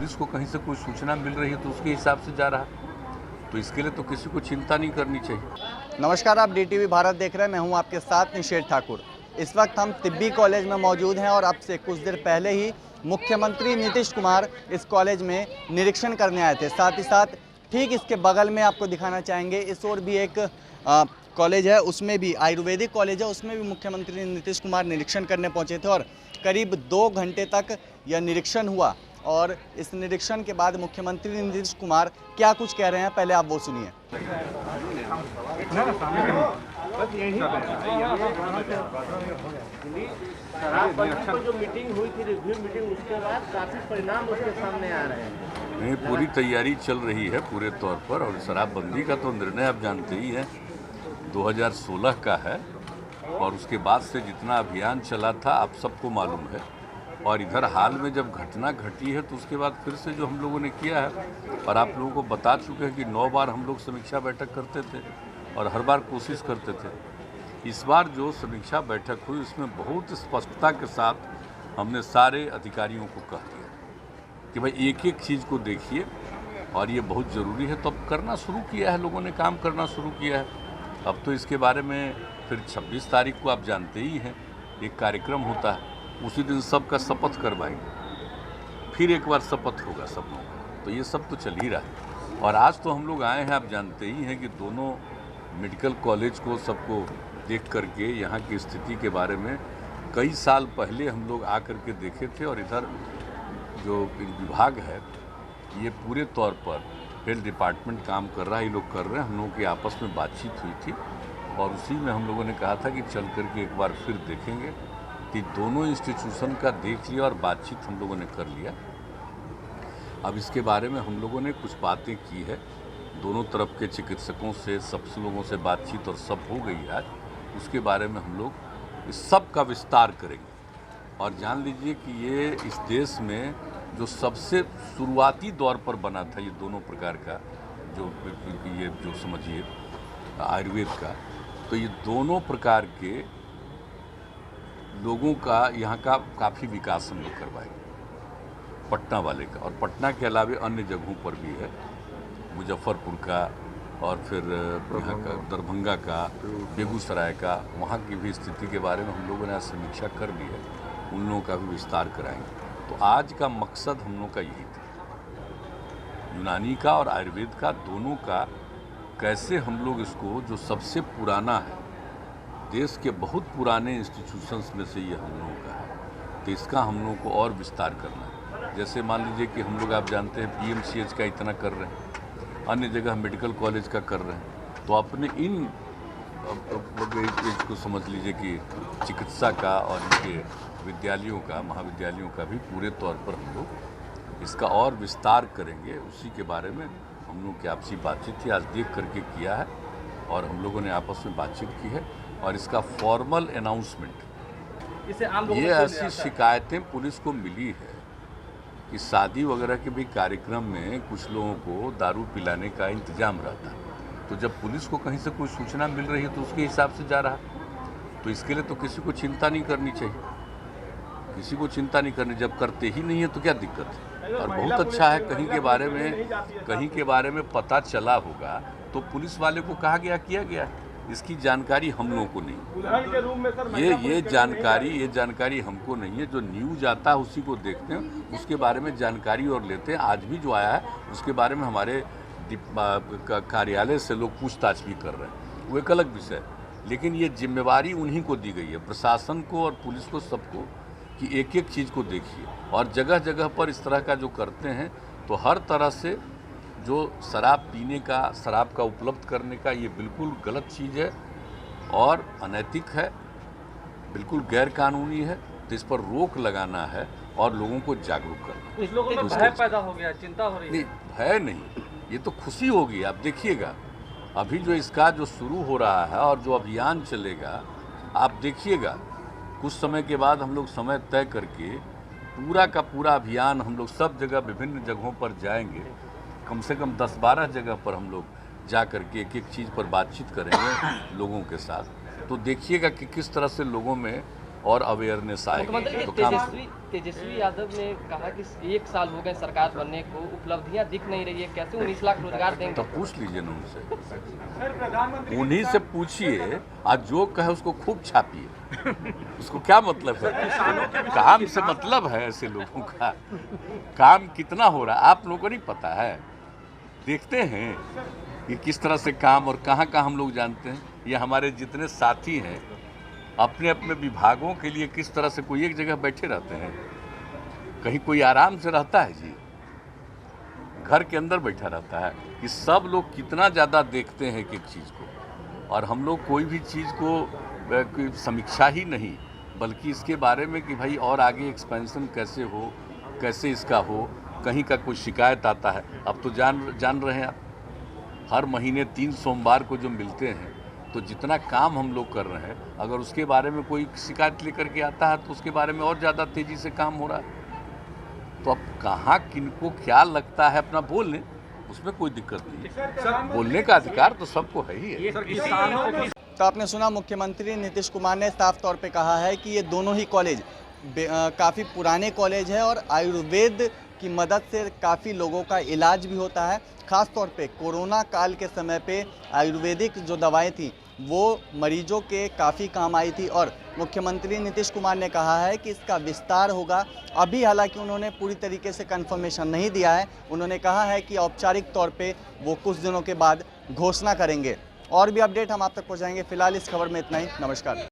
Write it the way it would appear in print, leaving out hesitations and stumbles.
Police को कहीं से कोई सूचना मिल रही है तो उसके हिसाब से जा रहा है। तो इसके लिए तो किसी को चिंता नहीं करनी चाहिए। नमस्कार, आप DTV भारत देख रहे हैं। मैं हूं आपके साथ निषेध ठाकुर। इस वक्त हम तिब्बी कॉलेज में मौजूद हैं और अब से कुछ देर पहले ही मुख्यमंत्री नीतीश कुमार इस कॉलेज में निरीक्षण करने आए थे। साथ ही साथ ठीक इसके बगल में आपको दिखाना चाहेंगे, इस ओर भी एक कॉलेज है, उसमें भी आयुर्वेदिक कॉलेज है, उसमें भी मुख्यमंत्री नीतीश कुमार निरीक्षण करने पहुंचे थे और करीब 2 घंटे तक यह निरीक्षण हुआ। और इस निरीक्षण के बाद मुख्यमंत्री नीतीश कुमार क्या कुछ कह रहे हैं, पहले आप वो सुनिए। जो मीटिंग हुई थी, रिव्यू मीटिंग, उसके बाद काफी परिणाम उसके सामने आ रहे हैं। नहीं, पूरी तैयारी चल रही है पूरे तौर पर। और शराबबंदी का तो निर्णय आप जानते ही हैं 2016 का है और उसके बाद से जितना अभियान चला था आप सबको मालूम है। और इधर हाल में जब घटना घटी है तो उसके बाद फिर से जो हम लोगों ने किया है, और आप लोगों को बता चुके हैं कि 9 बार हम लोग समीक्षा बैठक करते थे और हर बार कोशिश करते थे। इस बार जो समीक्षा बैठक हुई उसमें बहुत स्पष्टता के साथ हमने सारे अधिकारियों को कह दिया कि भाई एक एक चीज़ को देखिए और ये बहुत ज़रूरी है। तो अब करना शुरू किया है, लोगों ने काम करना शुरू किया है। अब तो इसके बारे में फिर 26 तारीख को आप जानते ही हैं एक कार्यक्रम होता है, उसी दिन सबका शपथ करवाएंगे, फिर एक बार शपथ होगा सब लोगों का। तो ये सब तो चल ही रहा है। और आज तो हम लोग आए हैं, आप जानते ही हैं कि दोनों मेडिकल कॉलेज को सबको देख करके यहाँ की स्थिति के बारे में कई साल पहले हम लोग आ करके देखे थे। और इधर जो विभाग है ये पूरे तौर पर हेल्थ डिपार्टमेंट काम कर रहा है, ये लोग कर रहे हैं। हम लोगों की आपस में बातचीत हुई थी और उसी में हम लोगों ने कहा था कि चल करके एक बार फिर देखेंगे कि दोनों इंस्टीट्यूशन का देख लिया और बातचीत हम लोगों ने कर लिया। अब इसके बारे में हम लोगों ने कुछ बातें की है, दोनों तरफ के चिकित्सकों से, सब लोगों से बातचीत और सब हो गई आज। उसके बारे में हम लोग इस सब का विस्तार करेंगे। और जान लीजिए कि ये इस देश में जो सबसे शुरुआती दौर पर बना था ये दोनों प्रकार का ये जो समझिए आयुर्वेद का, तो ये दोनों प्रकार के लोगों का यहाँ का काफ़ी विकास हम लोग करवाएंगे, पटना वाले का। और पटना के अलावा अन्य जगहों पर भी है, मुजफ्फरपुर का और फिर यहाँ का दरभंगा का, बेगूसराय का, वहाँ की भी स्थिति के बारे में हम लोगों ने आज समीक्षा कर ली है, उन लोगों का भी विस्तार कराएंगे। तो आज का मकसद हम लोग का यही था, यूनानी का और आयुर्वेद का दोनों का कैसे हम लोग इसको, जो सबसे पुराना है, देश के बहुत पुराने इंस्टीट्यूशंस में से ये हम लोगों का है, तो इसका हम लोगों को और विस्तार करना है। जैसे मान लीजिए कि हम लोग, आप जानते हैं PMCH का इतना कर रहे हैं, अन्य जगह मेडिकल कॉलेज का कर रहे हैं, तो अपने इन को समझ लीजिए कि चिकित्सा का और इनके विद्यालयों का, महाविद्यालयों का भी पूरे तौर पर हम लोग इसका और विस्तार करेंगे। उसी के बारे में हम लोग की आपसी बातचीत थी, आज देख करके किया है और हम लोगों ने आपस में बातचीत की है। और इसका फॉर्मल अनाउंसमेंट, ये ऐसी शिकायतें पुलिस को मिली है कि शादी वगैरह के भी कार्यक्रम में कुछ लोगों को दारू पिलाने का इंतजाम रहता है। तो जब पुलिस को कहीं से कोई सूचना मिल रही है तो उसके हिसाब से जा रहा है। तो इसके लिए तो किसी को चिंता नहीं करनी चाहिए, किसी को चिंता नहीं करनी। जब करते ही नहीं है तो क्या दिक्कत है। और बहुत अच्छा है, कहीं के बारे में पता चला होगा तो पुलिस वाले को कहा गया, किया गया। इसकी जानकारी हम लोगों को नहीं, ये जानकारी हमको नहीं है। जो न्यूज आता है उसी को देखते हैं, उसके बारे में जानकारी और लेते हैं। आज भी जो आया है उसके बारे में हमारे कार्यालय से लोग पूछताछ भी कर रहे हैं, वो एक अलग विषय है। लेकिन ये जिम्मेवारी उन्हीं को दी गई है, प्रशासन को और पुलिस को, सबको, कि एक एक चीज़ को देखिए। और जगह जगह पर इस तरह का जो करते हैं तो हर तरह से जो शराब पीने का, शराब का उपलब्ध करने का, ये बिल्कुल गलत चीज़ है और अनैतिक है, बिल्कुल गैर कानूनी है। तो इस पर रोक लगाना है और लोगों को जागरूक करना। कुछ लोगों में भय पैदा हो गया, चिंता हो रही है। नहीं, भय नहीं, ये तो खुशी होगी। आप देखिएगा अभी जो इसका जो शुरू हो रहा है और जो अभियान चलेगा, आप देखिएगा कुछ समय के बाद हम लोग समय तय करके पूरा का पूरा अभियान हम लोग सब जगह, विभिन्न जगहों पर जाएंगे। कम से कम 10-12 जगह पर हम लोग जा कर के एक एक चीज़ पर बातचीत करेंगे लोगों के साथ। तो देखिएगा कि किस तरह से लोगों में और अवेयरनेस आएगी मुख्यमंत्री तो काम। तेजस्वी यादव ने कहा कि 1 साल हो गए सरकार बनने को, उपलब्धियां दिख नहीं रही है, कैसे 19 लाख रोजगार देंगे? तो पूछ लीजिए ना उनसे, उन्हीं से पूछिए। आज जो कहे उसको खूब छापिए, उसको क्या मतलब है? काम से मतलब है ऐसे लोगों का। काम कितना हो रहा है आप लोगों को नहीं पता है? देखते हैं कि किस तरह से काम और कहाँ कहाँ हम लोग जानते हैं। ये हमारे जितने साथी हैं अपने अपने विभागों के लिए किस तरह से कोई एक जगह बैठे रहते हैं, कहीं कोई आराम से रहता है जी? घर के अंदर बैठा रहता है। कि सब लोग कितना ज़्यादा देखते हैं एक चीज़ को, और हम लोग कोई भी चीज़ को समीक्षा ही नहीं बल्कि इसके बारे में कि भाई और आगे एक्सपेंशन कैसे हो, कैसे इसका हो। कहीं का कोई शिकायत आता है, अब तो जान रहे हैं आप, हर महीने 3 सोमवार को जो मिलते हैं, तो जितना काम हम लोग कर रहे हैं, अगर उसके बारे में कोई शिकायत लेकर के आता है तो उसके बारे में और ज़्यादा तेज़ी से काम हो रहा है। तो अब कहाँ किनको क्या लगता है अपना बोल लें, उसमें कोई दिक्कत नहीं। बोलने का अधिकार तो सबको है ही है। तो आपने सुना, मुख्यमंत्री नीतीश कुमार ने साफ तौर पे कहा है कि ये दोनों ही कॉलेज काफ़ी पुराने कॉलेज है और आयुर्वेद की मदद से काफ़ी लोगों का इलाज भी होता है। ख़ास तौर पे कोरोना काल के समय पे आयुर्वेदिक जो दवाएं थी वो मरीजों के काफ़ी काम आई थी, और मुख्यमंत्री नीतीश कुमार ने कहा है कि इसका विस्तार होगा। अभी हालांकि उन्होंने पूरी तरीके से कंफर्मेशन नहीं दिया है, उन्होंने कहा है कि औपचारिक तौर पे वो कुछ दिनों के बाद घोषणा करेंगे। और भी अपडेट हम आप तक पहुँचाएंगे। फिलहाल इस खबर में इतना ही। नमस्कार।